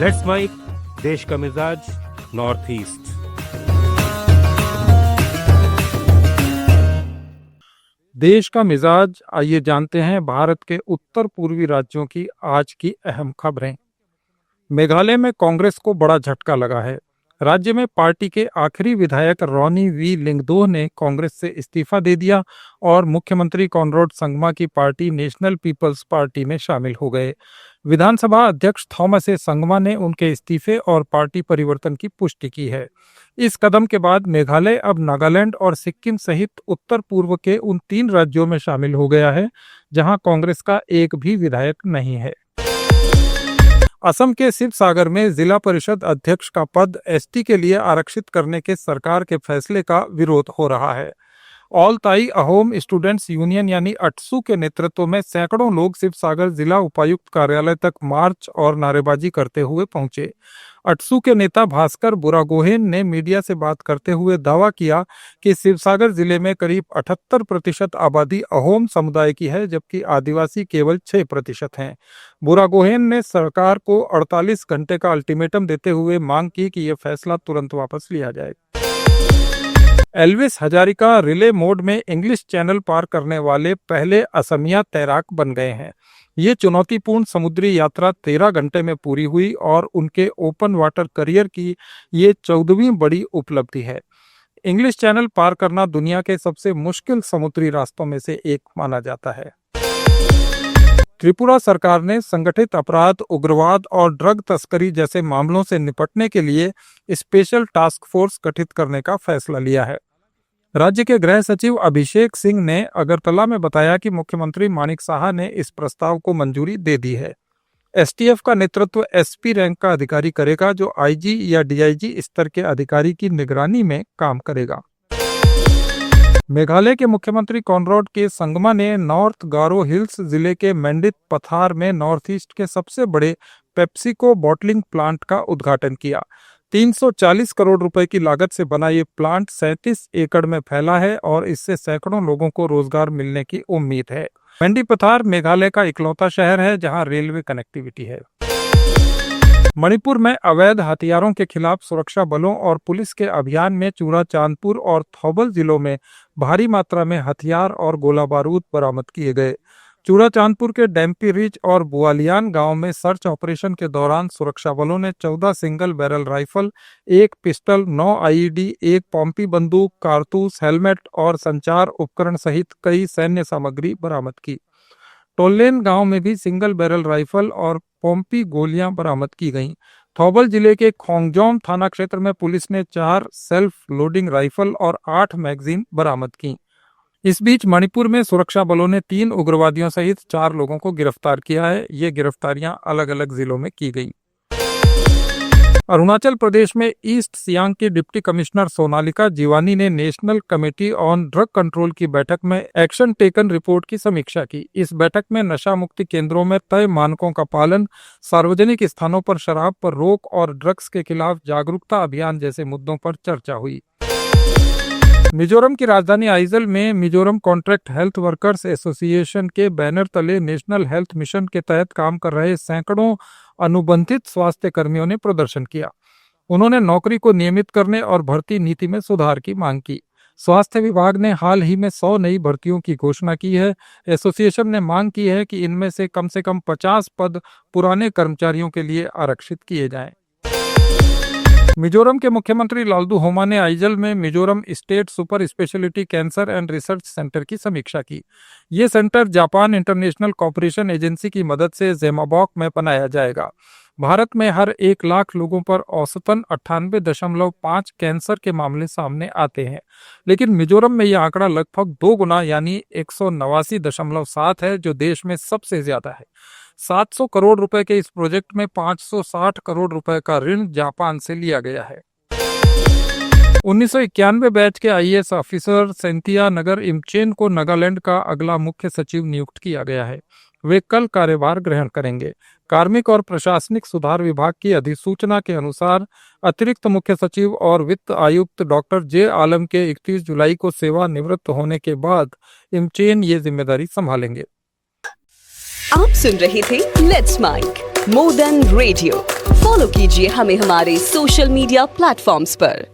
Let's mic देश का मिजाज नॉर्थ ईस्ट। देश का मिजाज, आइए जानते हैं भारत के उत्तर पूर्वी राज्यों की आज की अहम खबरें। मेघालय में कांग्रेस को बड़ा झटका लगा है। राज्य में पार्टी के आखिरी विधायक रॉनी वी लिंगदोह ने कांग्रेस से इस्तीफा दे दिया और मुख्यमंत्री कॉनराड संगमा की पार्टी नेशनल पीपल्स पार्टी में शामिल हो गए। विधानसभा अध्यक्ष थॉमस ए संगमा ने उनके इस्तीफे और पार्टी परिवर्तन की पुष्टि की है। इस कदम के बाद मेघालय अब नागालैंड और सिक्किम सहित उत्तर पूर्व के उन 3 राज्यों में शामिल हो गया है जहां कांग्रेस का एक भी विधायक नहीं है। असम के शिवसागर में जिला परिषद अध्यक्ष का पद एसटी के लिए आरक्षित करने के सरकार के फैसले का विरोध हो रहा है। ऑल ताई अहोम स्टूडेंट्स यूनियन यानी अटसू के नेतृत्व में सैकड़ों लोग शिवसागर जिला उपायुक्त कार्यालय तक मार्च और नारेबाजी करते हुए पहुंचे। अटसू के नेता भास्कर बुरागोहेन ने मीडिया से बात करते हुए दावा किया कि शिवसागर जिले में करीब 78% आबादी अहोम समुदाय की है, जबकि आदिवासी केवल 6% हैं। बुरागोहेन ने सरकार को 48 घंटे का अल्टीमेटम देते हुए मांग की कि यह फैसला तुरंत वापस लिया जाए। एल्विस हजारिका रिले मोड में इंग्लिश चैनल पार करने वाले पहले असमिया तैराक बन गए हैं। ये चुनौतीपूर्ण समुद्री यात्रा 13 घंटे में पूरी हुई और उनके ओपन वाटर करियर की ये 14वीं बड़ी उपलब्धि है। इंग्लिश चैनल पार करना दुनिया के सबसे मुश्किल समुद्री रास्तों में से एक माना जाता है। त्रिपुरा सरकार ने संगठित अपराध, उग्रवाद और ड्रग तस्करी जैसे मामलों से निपटने के लिए स्पेशल टास्क फोर्स गठित करने का फैसला लिया है। राज्य के गृह सचिव अभिषेक सिंह ने अगरतला में बताया कि मुख्यमंत्री मानिक साहा ने इस प्रस्ताव को मंजूरी दे दी है। एसटीएफ का नेतृत्व एसपी रैंक का अधिकारी करेगा, जो आईजी या डीआईजी स्तर के अधिकारी की निगरानी में काम करेगा। मेघालय के मुख्यमंत्री कॉनराड के संगमा ने नॉर्थ गारो हिल्स जिले के मेंडित पथार में नॉर्थ ईस्ट के सबसे बड़े पेप्सिको बॉटलिंग प्लांट का उद्घाटन किया। 340 करोड़ रुपए की लागत से बना ये प्लांट 37 एकड़ में फैला है और इससे सैकड़ों लोगों को रोजगार मिलने की उम्मीद है। मेंडित पथार मेघालय का इकलौता शहर है जहां रेलवे कनेक्टिविटी है। मणिपुर में अवैध हथियारों के खिलाफ सुरक्षा बलों और पुलिस के अभियान में चूड़ाचांदपुर और थौबल जिलों में भारी मात्रा में हथियार और गोला बारूद बरामद किए गए। चूड़ाचांदपुर के डैम्पी रिज और बुआलियान गांव में सर्च ऑपरेशन के दौरान सुरक्षा बलों ने 14 single barrel rifle, 1 pistol, 9 IED, 1 पॉम्पी बंदूक, कारतूस, हेलमेट और संचार उपकरण सहित कई सैन्य सामग्री बरामद की। टोल्लेन गांव में भी सिंगल बैरल राइफल और पॉम्पी गोलियां बरामद की गईं। थौबल जिले के खोंगजोम थाना क्षेत्र में पुलिस ने 4 सेल्फ लोडिंग राइफल और 8 मैगजीन बरामद की। इस बीच मणिपुर में सुरक्षा बलों ने 3 उग्रवादियों सहित 4 लोगों को गिरफ्तार किया है। ये गिरफ्तारियां अलग अलग जिलों में की गई। अरुणाचल प्रदेश में ईस्ट सियांग की डिप्टी कमिश्नर सोनालिका जीवानी ने national committee on drug control की बैठक में एक्शन टेकन रिपोर्ट की समीक्षा की। इस बैठक में नशा मुक्ति केंद्रों में तय मानकों का पालन, सार्वजनिक स्थानों पर शराब पर रोक और ड्रग्स के खिलाफ जागरूकता अभियान जैसे मुद्दों पर चर्चा हुई। मिजोरम की राजधानी आइजल में Mizoram contract health workers association के बैनर तले नेशनल हेल्थ मिशन के तहत काम कर रहे सैकड़ों अनुबंधित स्वास्थ्य कर्मियों ने प्रदर्शन किया। उन्होंने नौकरी को नियमित करने और भर्ती नीति में सुधार की मांग की। स्वास्थ्य विभाग ने हाल ही में 100 नई भर्तियों की घोषणा की है। एसोसिएशन ने मांग की है कि इनमें से कम 50 पद पुराने कर्मचारियों के लिए आरक्षित किए जाएं। मिजोरम के मुख्यमंत्री लालदू होमा ने आइजल में Mizoram state super speciality cancer and research centre की समीक्षा की। ये centre Japan International Cooperation Agency की मदद से जेमाबॉक में बनाया जाएगा। भारत में हर 1 लाख लोगों पर औसतन 98.5 कैंसर के मामले सामने आते हैं, लेकिन मिजोरम में यह आंकड़ा लगभग 2 गुना यानी 189.7 है, जो देश में सबसे ज्यादा है। 700 करोड़ रुपए के इस प्रोजेक्ट में 560 करोड़ रुपए का ऋण जापान से लिया गया है। 1991 बैच के आईएएस ऑफिसर सेंथिया नगर इमचेन को नागालैंड का अगला मुख्य सचिव नियुक्त किया गया है। वे कल कार्यभार ग्रहण करेंगे। कार्मिक और प्रशासनिक सुधार विभाग की अधिसूचना के अनुसार अतिरिक्त मुख्य सचिव और वित्त आयुक्त डॉक्टर जे आलम के 31 जुलाई को सेवानिवृत्त होने के बाद इमचेन ये जिम्मेदारी संभालेंगे। आप सुन रहे थे let's make more than radio. Follow कीजिए हमें हमारे सोशल मीडिया प्लेटफॉर्म्स पर।